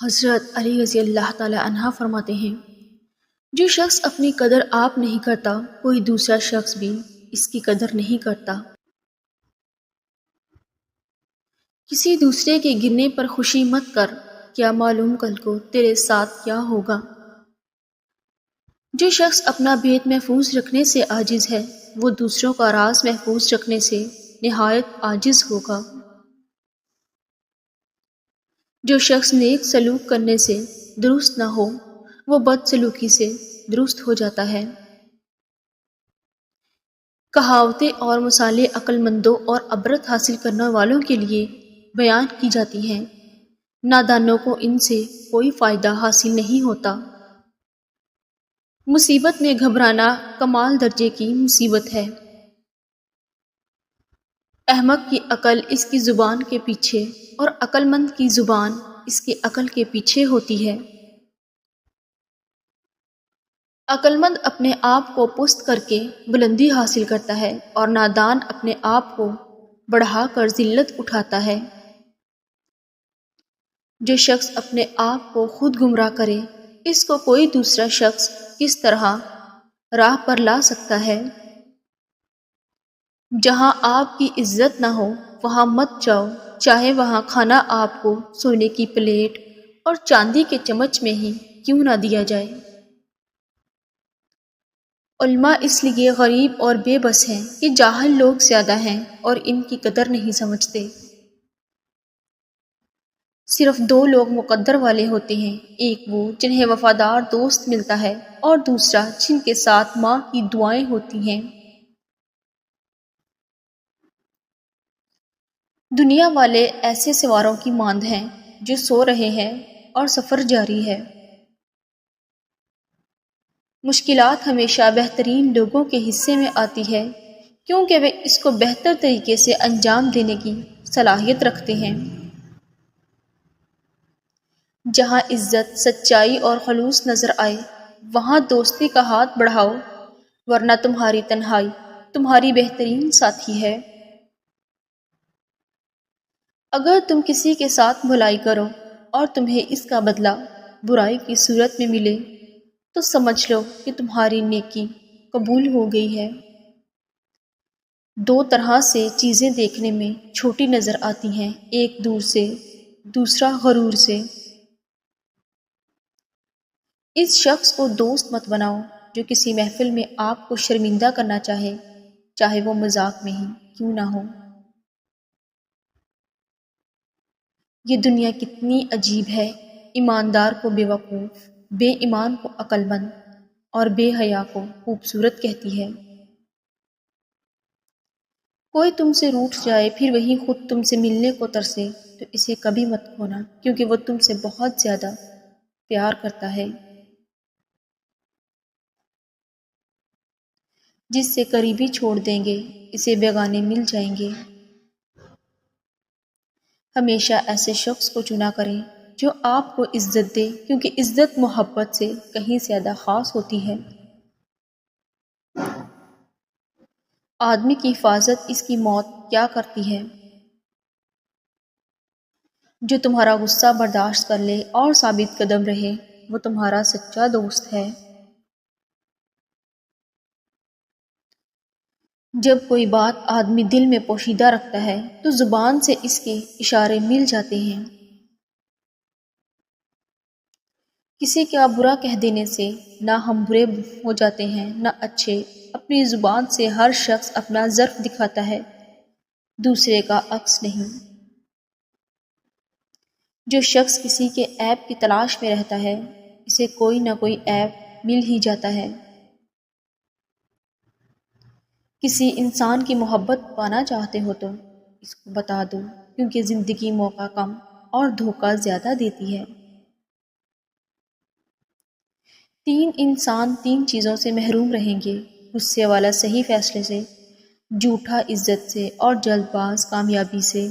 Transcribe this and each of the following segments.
حضرت علی رضی اللہ تعالی عنہ فرماتے ہیں، جو شخص اپنی قدر آپ نہیں کرتا، کوئی دوسرا شخص بھی اس کی قدر نہیں کرتا۔ کسی دوسرے کے گرنے پر خوشی مت کر، کیا معلوم کل کو تیرے ساتھ کیا ہوگا۔ جو شخص اپنا بھید محفوظ رکھنے سے عاجز ہے، وہ دوسروں کا راز محفوظ رکھنے سے نہایت عاجز ہوگا۔ جو شخص نیک سلوک کرنے سے درست نہ ہو، وہ بد سلوکی سے درست ہو جاتا ہے۔ کہاوتیں اور مثالیں عقل مندوں اور عبرت حاصل کرنے والوں کے لیے بیان کی جاتی ہیں، نادانوں کو ان سے کوئی فائدہ حاصل نہیں ہوتا۔ مصیبت میں گھبرانا کمال درجے کی مصیبت ہے۔ احمق کی عقل اس کی زبان کے پیچھے اور عقل مند کی زبان اس کے عقل کے پیچھے ہوتی ہے۔ عقل مند اپنے آپ کو پست کر کے بلندی حاصل کرتا ہے اور نادان اپنے آپ کو بڑھا کر ذلت اٹھاتا ہے۔ جو شخص اپنے آپ کو خود گمراہ کرے، اس کو کوئی دوسرا شخص کس طرح راہ پر لا سکتا ہے۔ جہاں آپ کی عزت نہ ہو وہاں مت جاؤ، چاہے وہاں کھانا آپ کو سونے کی پلیٹ اور چاندی کے چمچ میں ہی کیوں نہ دیا جائے۔ علماء اس لیے غریب اور بے بس ہیں کہ جاہل لوگ زیادہ ہیں اور ان کی قدر نہیں سمجھتے۔ صرف دو لوگ مقدر والے ہوتے ہیں، ایک وہ جنہیں وفادار دوست ملتا ہے اور دوسرا جن کے ساتھ ماں کی دعائیں ہوتی ہیں۔ دنیا والے ایسے سواروں کی مانند ہیں جو سو رہے ہیں اور سفر جاری ہے۔ مشکلات ہمیشہ بہترین لوگوں کے حصے میں آتی ہے، کیونکہ وہ اس کو بہتر طریقے سے انجام دینے کی صلاحیت رکھتے ہیں۔ جہاں عزت، سچائی اور خلوص نظر آئے، وہاں دوستی کا ہاتھ بڑھاؤ، ورنہ تمہاری تنہائی تمہاری بہترین ساتھی ہے۔ اگر تم کسی کے ساتھ بھلائی کرو اور تمہیں اس کا بدلہ برائی کی صورت میں ملے، تو سمجھ لو کہ تمہاری نیکی قبول ہو گئی ہے۔ دو طرح سے چیزیں دیکھنے میں چھوٹی نظر آتی ہیں، ایک دور سے، دوسرا غرور سے۔ اس شخص کو دوست مت بناؤ جو کسی محفل میں آپ کو شرمندہ کرنا چاہے، چاہے وہ مذاق میں ہی کیوں نہ ہو۔ یہ دنیا کتنی عجیب ہے، ایماندار کو بے وقوف، بے ایمان کو عقل مند اور بے حیا کو خوبصورت کہتی ہے۔ کوئی تم سے روٹھ جائے پھر وہی خود تم سے ملنے کو ترسے تو اسے کبھی مت کھونا، کیونکہ وہ تم سے بہت زیادہ پیار کرتا ہے۔ جس سے قریبی چھوڑ دیں گے، اسے بیگانے مل جائیں گے۔ ہمیشہ ایسے شخص کو چنا کریں جو آپ کو عزت دے، کیونکہ عزت محبت سے کہیں زیادہ خاص ہوتی ہے۔ آدمی کی حفاظت اس کی موت کیا کرتی ہے۔ جو تمہارا غصہ برداشت کر لے اور ثابت قدم رہے، وہ تمہارا سچا دوست ہے۔ جب کوئی بات آدمی دل میں پوشیدہ رکھتا ہے تو زبان سے اس کے اشارے مل جاتے ہیں۔ کسی کا برا کہہ دینے سے نہ ہم برے ہو جاتے ہیں نہ اچھے۔ اپنی زبان سے ہر شخص اپنا ظرف دکھاتا ہے، دوسرے کا عکس نہیں۔ جو شخص کسی کے عیب کی تلاش میں رہتا ہے، اسے کوئی نہ کوئی عیب مل ہی جاتا ہے۔ کسی انسان کی محبت پانا چاہتے ہو تو اس کو بتا دو، کیونکہ زندگی موقع کم اور دھوکہ زیادہ دیتی ہے۔ تین انسان تین چیزوں سے محروم رہیں گے: غصے والا صحیح فیصلے سے، جھوٹا عزت سے اور جلد باز کامیابی سے۔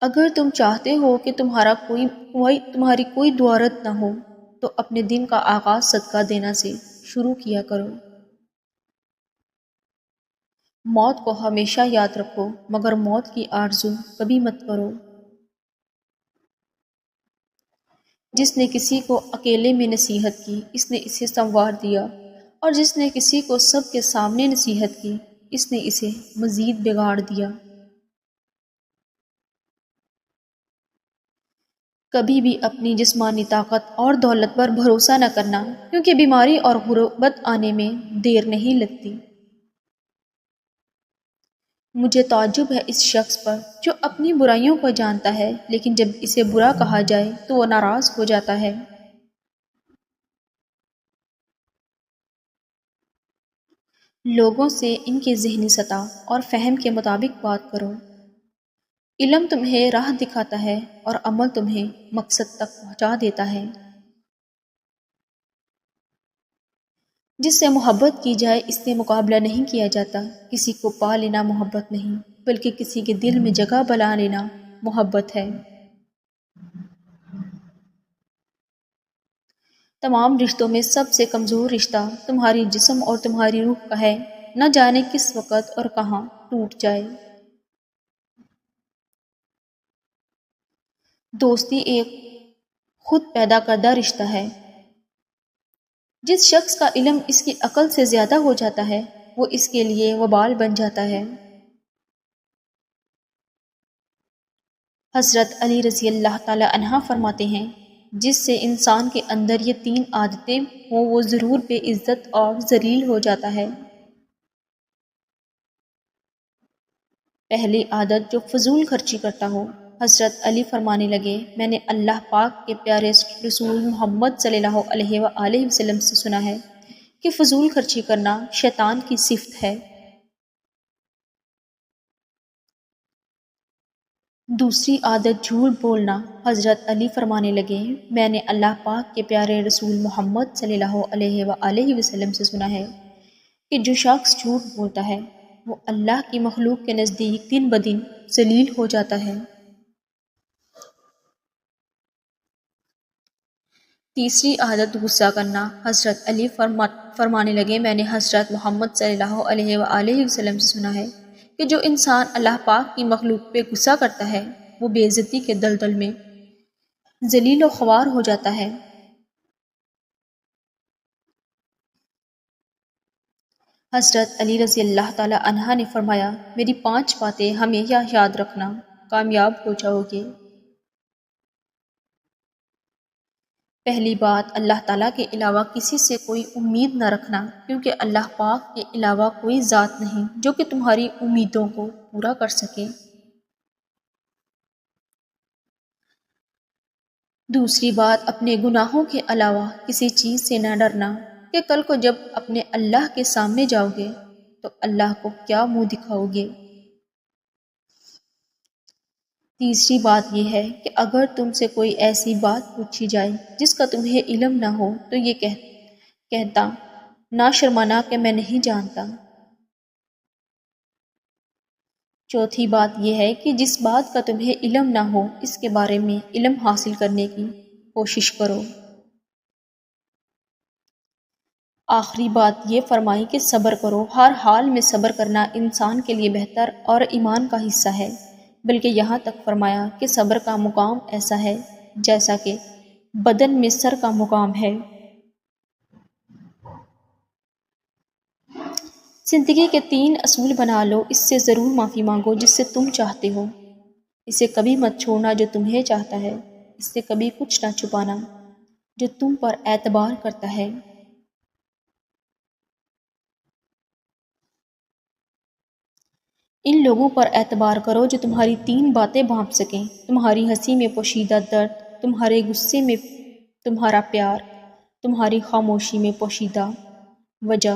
اگر تم چاہتے ہو کہ تمہاری کوئی دعا رد نہ ہو تو اپنے دن کا آغاز صدقہ دینا سے شروع کیا کرو۔ موت کو ہمیشہ یاد رکھو، مگر موت کی آرزو کبھی مت کرو۔ جس نے کسی کو اکیلے میں نصیحت کی اس نے اسے سنوار دیا، اور جس نے کسی کو سب کے سامنے نصیحت کی اس نے اسے مزید بگاڑ دیا۔ کبھی بھی اپنی جسمانی طاقت اور دولت پر بھروسہ نہ کرنا، کیونکہ بیماری اور غربت آنے میں دیر نہیں لگتی۔ مجھے تعجب ہے اس شخص پر جو اپنی برائیوں کو جانتا ہے لیکن جب اسے برا کہا جائے تو وہ ناراض ہو جاتا ہے۔ لوگوں سے ان کی ذہنی سطح اور فہم کے مطابق بات کرو۔ علم تمہیں راہ دکھاتا ہے اور عمل تمہیں مقصد تک پہنچا دیتا ہے۔ جس سے محبت کی جائے اس سے مقابلہ نہیں کیا جاتا۔ کسی کو پا لینا محبت نہیں، بلکہ کسی کے دل میں جگہ بنا لینا محبت ہے۔ تمام رشتوں میں سب سے کمزور رشتہ تمہاری جسم اور تمہاری روح کا ہے، نہ جانے کس وقت اور کہاں ٹوٹ جائے۔ دوستی ایک خود پیدا کردہ رشتہ ہے۔ جس شخص کا علم اس کی عقل سے زیادہ ہو جاتا ہے وہ اس کے لیے وبال بن جاتا ہے۔ حضرت علی رضی اللہ تعالی عنہ فرماتے ہیں جس سے انسان کے اندر یہ 3 عادتیں ہوں وہ ضرور بے عزت اور ذلیل ہو جاتا ہے۔ پہلی عادت جو فضول خرچی کرتا ہو۔ حضرت علی فرمانے لگے میں نے اللہ پاک کے پیارے رسول محمد صلی اللہ علیہ وآلہ وسلم سے سنا ہے کہ فضول خرچی کرنا شیطان کی صفت ہے۔ دوسری عادت جھوٹ بولنا۔ حضرت علی فرمانے لگے میں نے اللہ پاک کے پیارے رسول محمد صلی اللہ علیہ وآلہ وسلم سے سنا ہے کہ جو شخص جھوٹ بولتا ہے وہ اللہ کی مخلوق کے نزدیک دن بدن ذلیل ہو جاتا ہے۔ تیسری عادت غصہ کرنا۔ حضرت علی فرمانے لگے میں نے حضرت محمد صلی اللہ علیہ وآلہ وسلم سے سنا ہے کہ جو انسان اللہ پاک کی مخلوق پہ غصہ کرتا ہے وہ بے عزتی کے دلدل میں ذلیل و خوار ہو جاتا ہے۔ حضرت علی رضی اللہ تعالی عنہ نے فرمایا میری 5 باتیں ہمیشہ یاد رکھنا، کامیاب ہو جاؤ گے۔ پہلی بات اللہ تعالیٰ کے علاوہ کسی سے کوئی امید نہ رکھنا، کیونکہ اللہ پاک کے علاوہ کوئی ذات نہیں جو کہ تمہاری امیدوں کو پورا کر سکے۔ دوسری بات اپنے گناہوں کے علاوہ کسی چیز سے نہ ڈرنا کہ کل کو جب اپنے اللہ کے سامنے جاؤ گے تو اللہ کو کیا منہ دکھاؤ گے۔ تیسری بات یہ ہے کہ اگر تم سے کوئی ایسی بات پوچھی جائے جس کا تمہیں علم نہ ہو تو یہ کہتا نہ شرمانا کہ میں نہیں جانتا۔ چوتھی بات یہ ہے کہ جس بات کا تمہیں علم نہ ہو اس کے بارے میں علم حاصل کرنے کی کوشش کرو۔ آخری بات یہ فرمائی کہ صبر کرو، ہر حال میں صبر کرنا انسان کے لیے بہتر اور ایمان کا حصہ ہے، بلکہ یہاں تک فرمایا کہ صبر کا مقام ایسا ہے جیسا کہ بدن میں سر کا مقام ہے۔ زندگی کے 3 اصول بنا لو، اس سے ضرور معافی مانگو جس سے تم چاہتے ہو، اسے کبھی مت چھوڑنا جو تمہیں چاہتا ہے، اس سے کبھی کچھ نہ چھپانا جو تم پر اعتبار کرتا ہے۔ ان لوگوں پر اعتبار کرو جو تمہاری 3 باتیں بھانپ سکیں، تمہاری ہنسی میں پوشیدہ درد، تمہارے غصے میں تمہارا پیار، تمہاری خاموشی میں پوشیدہ وجہ۔